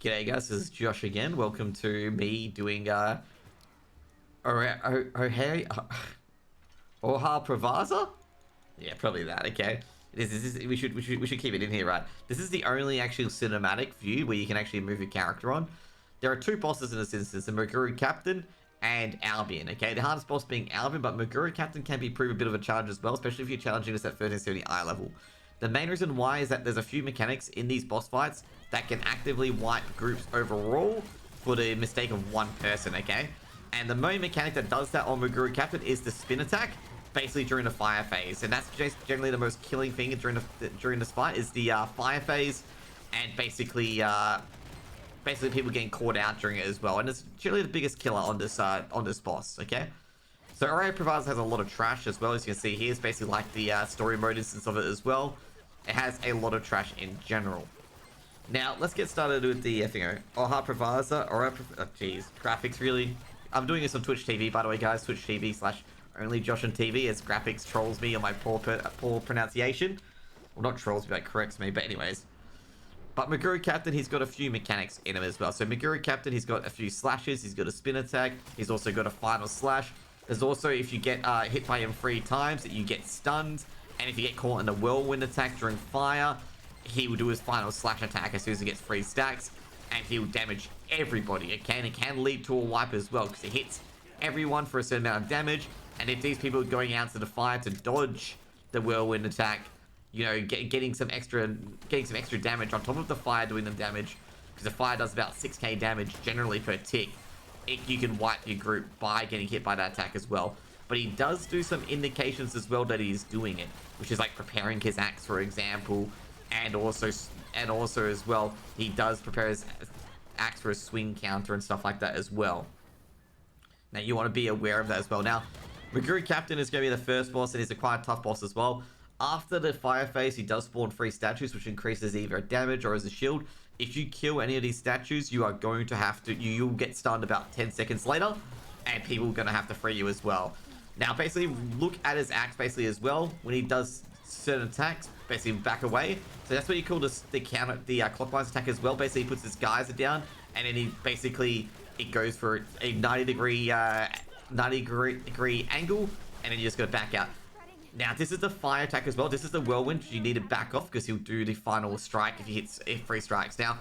G'day guys, this is Josh again. Welcome to me doing Oreha Prevaza? Yeah, probably that. Okay. We should keep it in here, right? This is the only actual cinematic view where you can actually move your character on. There are two bosses in this instance, the Mercury Captain and Albion. Okay, the hardest boss being Albion, but Mercury Captain can be prove a bit of a challenge as well, especially if you're challenging this at 1370 eye level. The main reason why is that there's a few mechanics in these boss fights that can actively wipe groups overall for the mistake of one person, okay? And the main mechanic that does that on Mercury Captain is the spin attack, basically during the fire phase. And that's just generally the most killing thing during this fight is the fire phase, and basically people getting caught out during it as well. And it's generally the biggest killer on this boss, okay? So Oreha Prevaza has a lot of trash as well, as you can see here. It's basically like the story mode instance of it as well. It has a lot of trash in general. Now, let's get started with the thingo. Oreha Prevaza, jeez, graphics really. I'm doing this on Twitch TV, by the way, guys. Twitch TV / only Josh on TV, as graphics trolls me on my poor pronunciation. Well, not trolls me, but corrects me, but anyways. But Mercury Captain, he's got a few mechanics in him as well. So Mercury Captain, he's got a few slashes. He's got a spin attack. He's also got a final slash. There's also, if you get hit by him 3 times, that you get stunned. And if you get caught in the whirlwind attack during fire, he will do his final slash attack as soon as he gets 3 stacks. And he will damage everybody, okay? And it can lead to a wipe as well, because it hits everyone for a certain amount of damage. And if these people are going out to the fire to dodge the whirlwind attack, you know, getting some extra damage on top of the fire doing them damage, because the fire does about 6k damage generally per tick. You can wipe your group by getting hit by that attack as well. But he does do some indications as well that he's doing it, which is like preparing his axe, for example, and also as well, he does prepare his axe for a swing counter and stuff like that as well. Now you want to be aware of that as well. Now, Mercury Captain is going to be the first boss, and he's a quite tough boss as well. After the fire phase, he does spawn 3 statues, which increases either a damage or as a shield. If you kill any of these statues, you are going to have to, you'll get stunned about 10 seconds later, and people are going to have to free you as well. Now, basically, look at his axe basically as well. When he does certain attacks, basically back away. So that's what you call the clockwise attack as well. Basically, he puts his geyser down, and then he basically, it goes for a 90 degree angle, and then you just got to back out. Now, this is the fire attack as well. This is the whirlwind. You need to back off because he'll do the final strike if he hits 3 strikes. Now,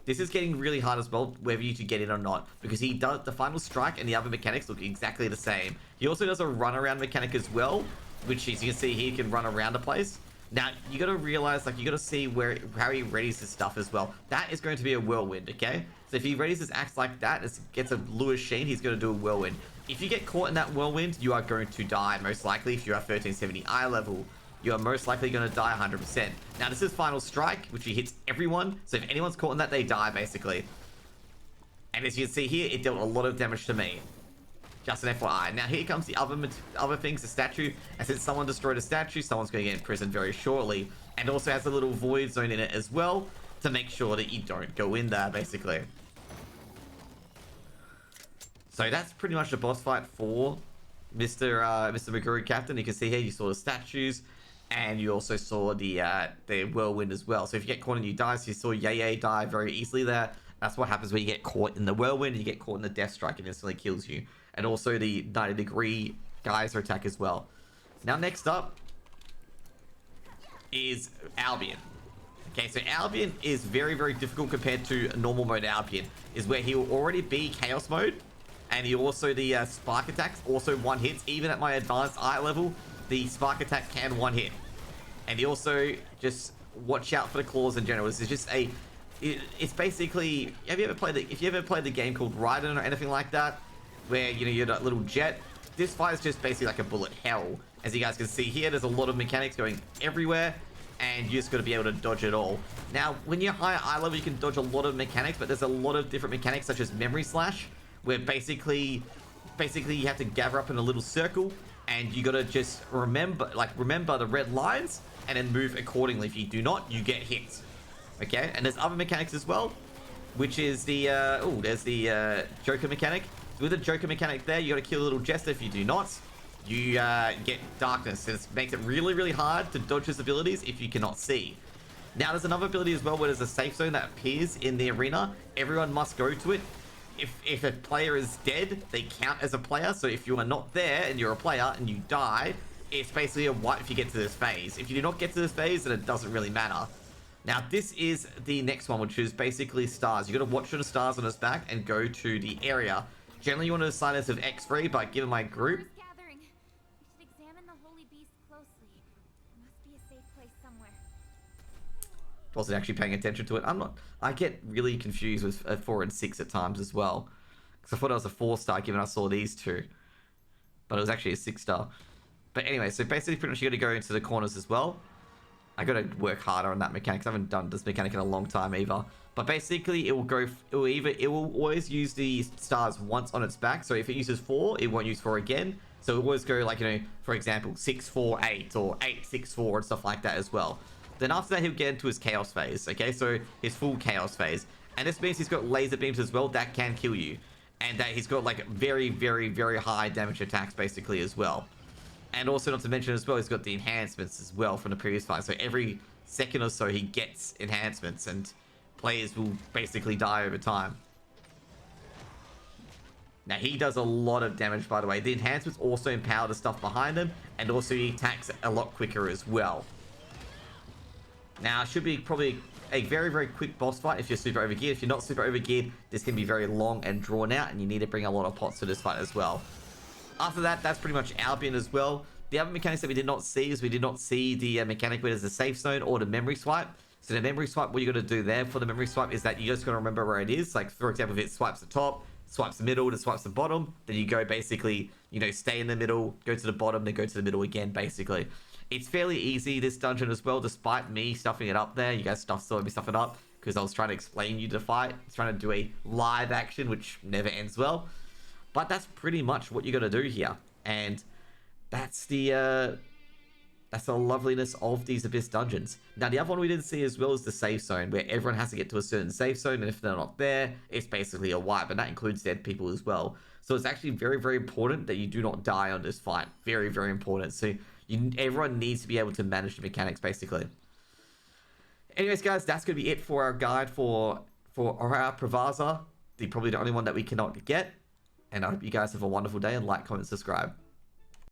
this is getting really hard as well, whether you to get in or not, because he does the final strike and the other mechanics look exactly the same. He also does a run around mechanic as well, which is, you can see here, he can run around the place. Now, you got to realize, like, you got to see how he readies his stuff as well. That is going to be a whirlwind, okay? So if he readies his axe like that, it gets a Lewis Sheen, he's going to do a whirlwind. If you get caught in that whirlwind, you are going to die, most likely. If you're at 1370 eye level, you are most likely going to die 100%. Now, this is final strike, which he hits everyone. So if anyone's caught in that, they die, basically. And as you can see here, it dealt a lot of damage to me. Just an FYI. Now, here comes the other things, the statue. And since someone destroyed a statue, someone's going to get in prison very shortly. And also has a little void zone in it as well, to make sure that you don't go in there, basically. So that's pretty much the boss fight for Mr. Mercury Captain. You can see here, you saw the statues, and you also saw the whirlwind as well. So if you get caught and you die, so you saw Yay die very easily there. That's what happens when you get caught in the whirlwind, and you get caught in the death strike, and instantly kills you. And also the 90 degree geyser attack as well. Now, next up is Albion. Okay, so Albion is very, very difficult compared to normal mode Albion, is where he will already be chaos mode. And he also, the spark attacks also 1 hits. Even at my advanced eye level, the spark attack can 1 hit. And he also, just watch out for the claws in general. This is just it's basically, if you ever played the game called Raiden or anything like that, where, you know, you're that little jet, this fight is just basically like a bullet hell. As you guys can see here, there's a lot of mechanics going everywhere, and you just got to be able to dodge it all. Now, when you're higher eye level, you can dodge a lot of mechanics, but there's a lot of different mechanics, such as memory slash, where basically you have to gather up in a little circle, and you got to just remember the red lines, and then move accordingly. If you do not, you get hit. Okay, and there's other mechanics as well, which is the there's the Joker mechanic. So with the Joker mechanic there, you got to kill a little jester. If you do not, you get darkness. And it makes it really, really hard to dodge his abilities if you cannot see. Now, there's another ability as well where there's a safe zone that appears in the arena. Everyone must go to it. If a player is dead, they count as a player. So if you are not there and you're a player and you die, it's basically a wipe if you get to this phase. If you do not get to this phase, then it doesn't really matter. Now, this is the next one, which is basically stars. You got to watch for the stars on his back and go to the area. Generally, you want to assign this with X3, but given my group... Gathering. We should examine the holy beast closely. There must be a safe place somewhere. Wasn't actually paying attention to it. I get really confused with 4 and 6 at times as well. Because I thought it was a 4-star given I saw these two. But it was actually a 6-star. But anyway, so basically pretty much you got to go into the corners as well. I got to work harder on that mechanic. I haven't done this mechanic in a long time either. But basically, it will always use the stars once on its back. So if it uses 4, it won't use 4 again. So it will always go like, you know, for example, 6, 4, 8 or 8, 6, 4 and stuff like that as well. Then after that, he'll get into his chaos phase. Okay, so his full chaos phase. And this means he's got laser beams as well that can kill you. And that he's got like very, very, very high damage attacks basically as well. And also, not to mention as well, he's got the enhancements as well from the previous fight. So every second or so, he gets enhancements, and players will basically die over time. Now, he does a lot of damage, by the way. The enhancements also empower the stuff behind him, and also he attacks a lot quicker as well. Now, it should be probably a very, very quick boss fight if you're super overgeared. If you're not super overgeared, this can be very long and drawn out, and you need to bring a lot of pots to this fight as well. After that, that's pretty much Albion as well. The other mechanics that we did not see is we did not see the mechanic where there's a safe zone or the memory swipe. So the memory swipe, what you got to do there for the memory swipe is that you just got to remember where it is. Like, for example, if it swipes the top, swipes the middle, then swipes the bottom, then you go basically, you know, stay in the middle, go to the bottom, then go to the middle again, basically. It's fairly easy, this dungeon as well, despite me stuffing it up there. You guys saw me stuff it up because I was trying to explain you the fight. I was trying to do a live action, which never ends well. But that's pretty much what you got to do here. And that's the loveliness of these Abyss dungeons. Now, the other one we didn't see as well is the safe zone, where everyone has to get to a certain safe zone, and if they're not there, it's basically a wipe, and that includes dead people as well. So it's actually very, very important that you do not die on this fight. Very, very important. So everyone needs to be able to manage the mechanics, basically. Anyways, guys, that's going to be it for our guide for Oreha Prevaza. Probably the only one that we cannot get. And I hope you guys have a wonderful day, and like, comment, subscribe.